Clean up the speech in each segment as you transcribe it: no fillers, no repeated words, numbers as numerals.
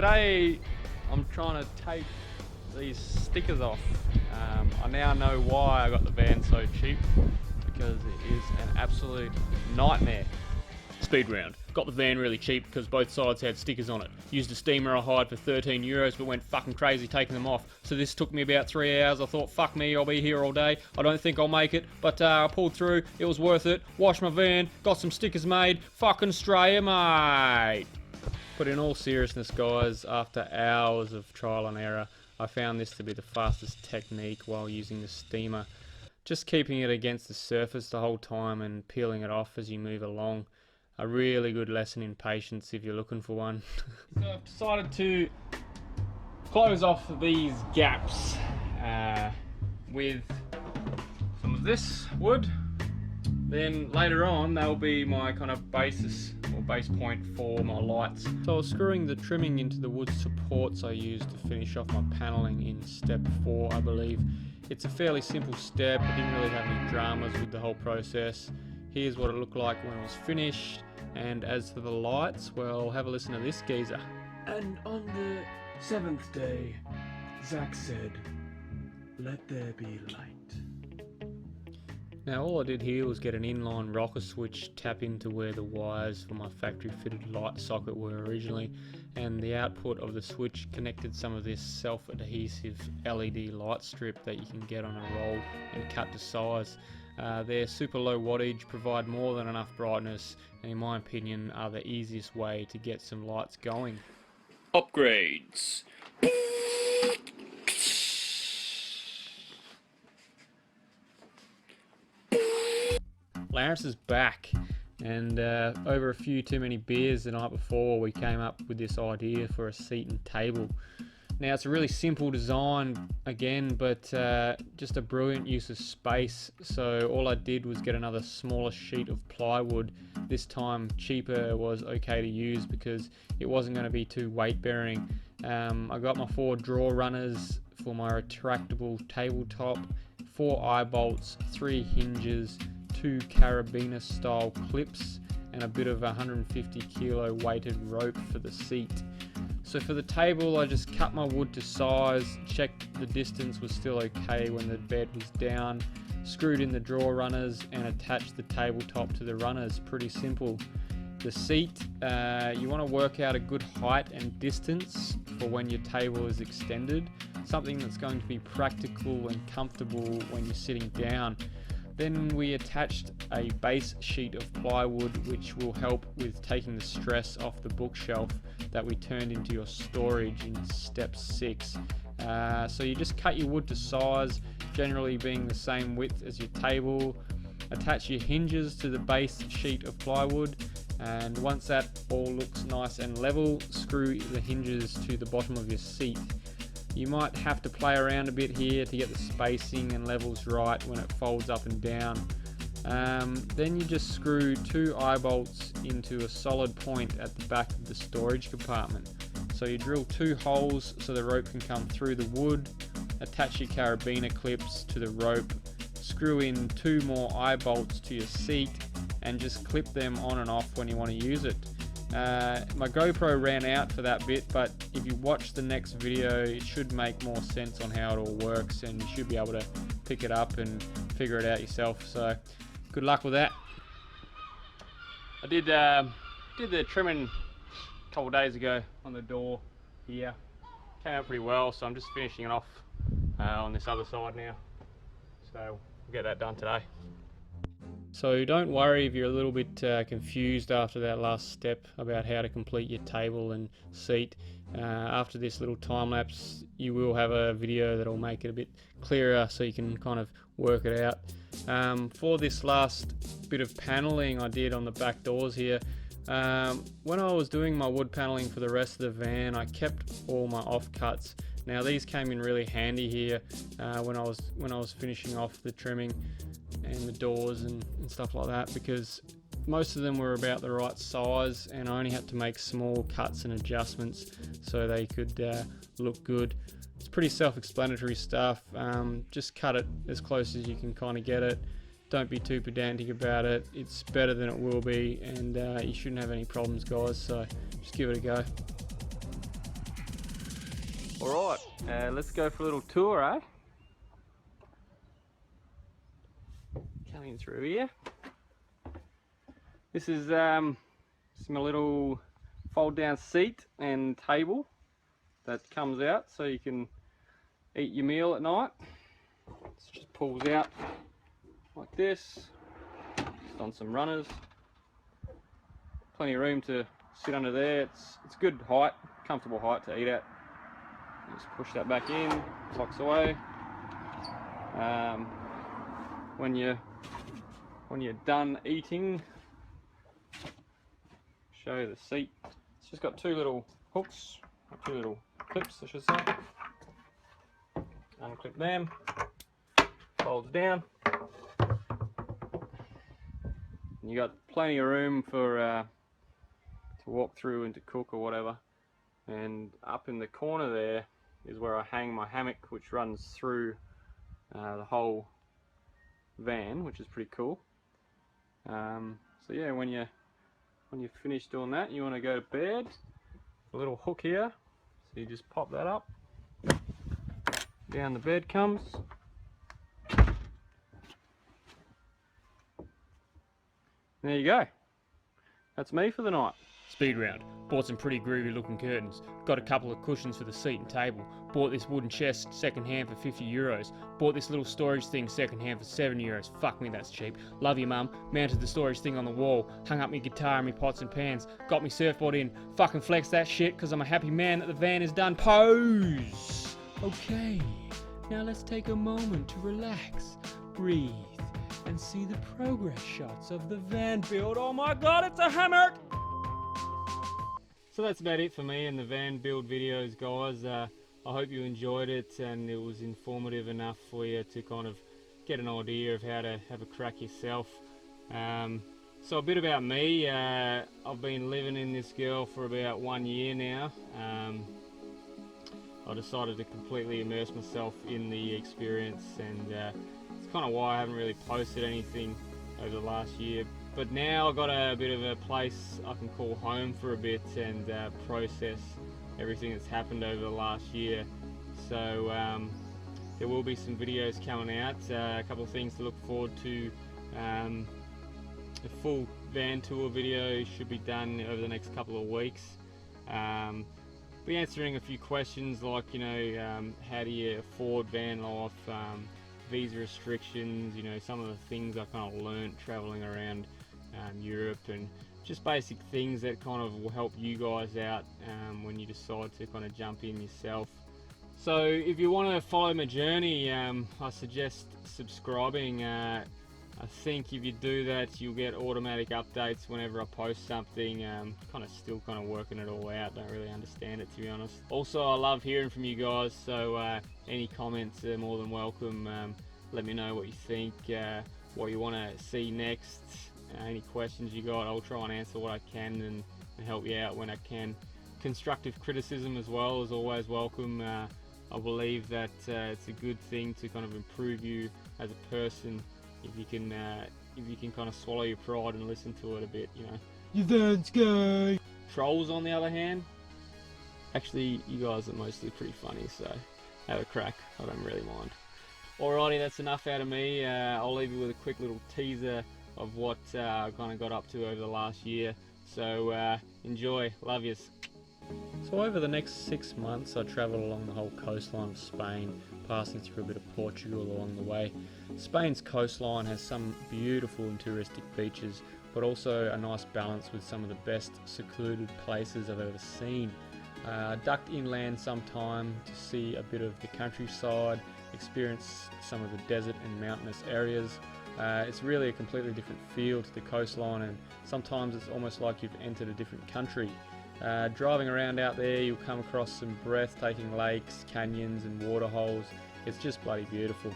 Today I'm trying to take these stickers off. I now know why I got the van so cheap, because it is an absolute nightmare. Speed round. Got the van really cheap because both sides had stickers on it. Used a steamer I hired for €13 but went fucking crazy taking them off. So this took me about 3 hours. I thought, fuck me, I'll be here all day. I don't think I'll make it, but I pulled through. It was worth it. Washed my van, got some stickers made. Fucking Australia, mate. But in all seriousness, guys, after hours of trial and error, I found this to be the fastest technique while using the steamer. Just keeping it against the surface the whole time and peeling it off as you move along. A really good lesson in patience if you're looking for one. So I've decided to close off these gaps with some of this wood. Then later on they'll be my kind of basis or base point for my lights. So I was screwing the trimming into the wood supports I used to finish off my paneling in step 4, I believe. It's a fairly simple step. I didn't really have any dramas with the whole process. Here's what it looked like when it was finished. And as for the lights, well, have a listen to this geezer. And on the 7th day, Zach said, "Let there be light." Now all I did here was get an inline rocker switch, tap into where the wires for my factory fitted light socket were originally, and the output of the switch connected some of this self-adhesive LED light strip that you can get on a roll and cut to size. They're super low wattage, provide more than enough brightness, and in my opinion are the easiest way to get some lights going. Upgrades. Lawrence is back, and over a few too many beers the night before, we came up with this idea for a seat and table. Now it's a really simple design again, but just a brilliant use of space. So all I did was get another smaller sheet of plywood. This time cheaper was okay to use because it wasn't going to be too weight bearing. I got my 4 drawer runners for my retractable tabletop, 4 eye bolts, 3 hinges, 2 carabiner style clips, and a bit of 150 kilo weighted rope for the seat. So for the table, I just cut my wood to size, checked the distance was still okay when the bed was down, screwed in the drawer runners and attached the tabletop to the runners. Pretty simple. The seat, you want to work out a good height and distance for when your table is extended, something that's going to be practical and comfortable when you're sitting down. Then we attached a base sheet of plywood which will help with taking the stress off the bookshelf that we turned into your storage in step 6. So you just cut your wood to size, generally being the same width as your table. Attach your hinges to the base sheet of plywood, and once that all looks nice and level, screw the hinges to the bottom of your seat. You might have to play around a bit here to get the spacing and levels right when it folds up and down. Then you just screw 2 eye bolts into a solid point at the back of the storage compartment. So you drill 2 holes so the rope can come through the wood, attach your carabiner clips to the rope, screw in 2 more eye bolts to your seat, and just clip them on and off when you want to use it. My GoPro ran out for that bit, but if you watch the next video it should make more sense on how it all works, and you should be able to pick it up and figure it out yourself. So good luck with that. I did the trimming a couple of days ago on the door here. Came out pretty well, so I'm just finishing it off on this other side now. So we'll get that done today. So don't worry if you're a little bit confused after that last step about how to complete your table and seat. After this little time lapse you will have a video that will make it a bit clearer so you can kind of work it out. For this last bit of paneling I did on the back doors here, when I was doing my wood paneling for the rest of the van I kept all my offcuts. Now these came in really handy here when I was finishing off the trimming and the doors and stuff like that, because most of them were about the right size and I only had to make small cuts and adjustments so they could look good. It's pretty self-explanatory stuff. Just cut it as close as you can kind of get it. Don't be too pedantic about it. It's better than it will be, and you shouldn't have any problems, guys, so just give it a go. Alright, let's go for a little tour, eh? Coming through here. This is my little fold down seat and table that comes out so you can eat your meal at night. It just pulls out like this, just on some runners. Plenty of room to sit under there. It's good height, comfortable height to eat at. Just push that back in, locks away. When you're done eating, show you the seat. It's just got two little hooks, or two little clips I should say. Unclip them, folds down. And you got plenty of room for to walk through and to cook or whatever. And up in the corner there is where I hang my hammock, which runs through the whole van, which is pretty cool. So yeah, when you're finished doing that, you want to go to bed. A little hook here, so you just pop that up. Down the bed comes. There you go. That's me for the night. Speed round. Bought some pretty groovy looking curtains. Got a couple of cushions for the seat and table. Bought this wooden chest second hand for €50. Bought this little storage thing second hand for €7. Fuck me, that's cheap. Love you, mum. Mounted the storage thing on the wall. Hung up my guitar and my pots and pans. Got my surfboard in. Fucking flex that shit because I'm a happy man that the van is done. Pose! Okay, now let's take a moment to relax, breathe, and see the progress shots of the van build. Oh my god, it's a hammock! So that's about it for me and the van build videos, guys. I hope you enjoyed it and it was informative enough for you to kind of get an idea of how to have a crack yourself. So a bit about me. I've been living in this girl for about 1 year now. I decided to completely immerse myself in the experience, and it's kind of why I haven't really posted anything over the last year. But now I've got a bit of a place I can call home for a bit and process everything that's happened over the last year. So there will be some videos coming out, a couple of things to look forward to. A full van tour video should be done over the next couple of weeks. Be answering a few questions like, you know, how do you afford van life, visa restrictions, you know, some of the things I kind of learnt traveling around Europe, and just basic things that kind of will help you guys out when you decide to kind of jump in yourself. So if you want to follow my journey, I suggest subscribing. I think if you do that, you'll get automatic updates whenever I post something. Still working it all out, don't really understand it, to be honest. Also, I love hearing from you guys, so any comments are more than welcome. Let me know what you think, what you want to see next, any questions you got. I'll try and answer what I can and help you out when I can. Constructive criticism as well is always welcome. I believe that it's a good thing to kind of improve you as a person. If you can kind of swallow your pride and listen to it a bit, you know. You van's gay! Trolls, on the other hand, actually, you guys are mostly pretty funny, so have a crack. I don't really mind. Alrighty, that's enough out of me. I'll leave you with a quick little teaser of what I kind of got up to over the last year. So enjoy. Love yous. So over the next 6 months I travelled along the whole coastline of Spain, passing through a bit of Portugal along the way. Spain's coastline has some beautiful and touristic beaches, but also a nice balance with some of the best secluded places I've ever seen. Ducked inland sometime to see a bit of the countryside, experience some of the desert and mountainous areas. It's really a completely different feel to the coastline, and sometimes it's almost like you've entered a different country. Driving around out there, you'll come across some breathtaking lakes, canyons and waterholes. It's just bloody beautiful.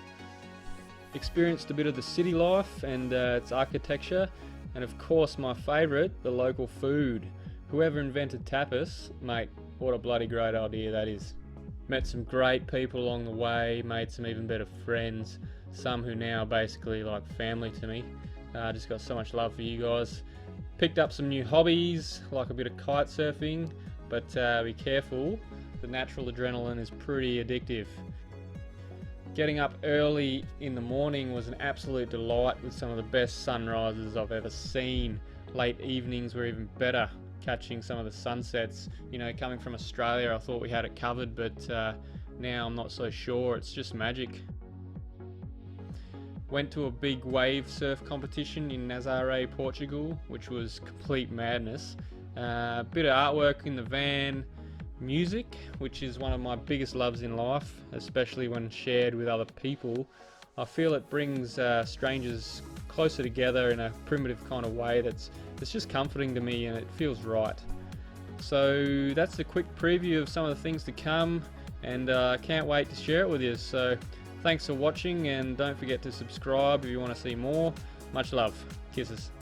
Experienced a bit of the city life and its architecture, and of course my favourite, the local food. Whoever invented tapas, mate, what a bloody great idea that is. Met some great people along the way, made some even better friends, some who now are basically like family to me. Just got so much love for you guys. Picked up some new hobbies, like a bit of kite surfing, but be careful. the natural adrenaline is pretty addictive. Getting up early in the morning was an absolute delight with some of the best sunrises I've ever seen. Late evenings were even better, catching some of the sunsets. You know, coming from Australia, I thought we had it covered, but now I'm not so sure. It's just magic. Went to a big wave surf competition in Nazaré, Portugal, which was complete madness. A bit of artwork in the van, music, which is one of my biggest loves in life, especially when shared with other people. I feel it brings strangers closer together in a primitive kind of way that's just comforting to me, and it feels right. So that's a quick preview of some of the things to come, and I can't wait to share it with you. So thanks for watching, and don't forget to subscribe if you want to see more. Much love. Kisses.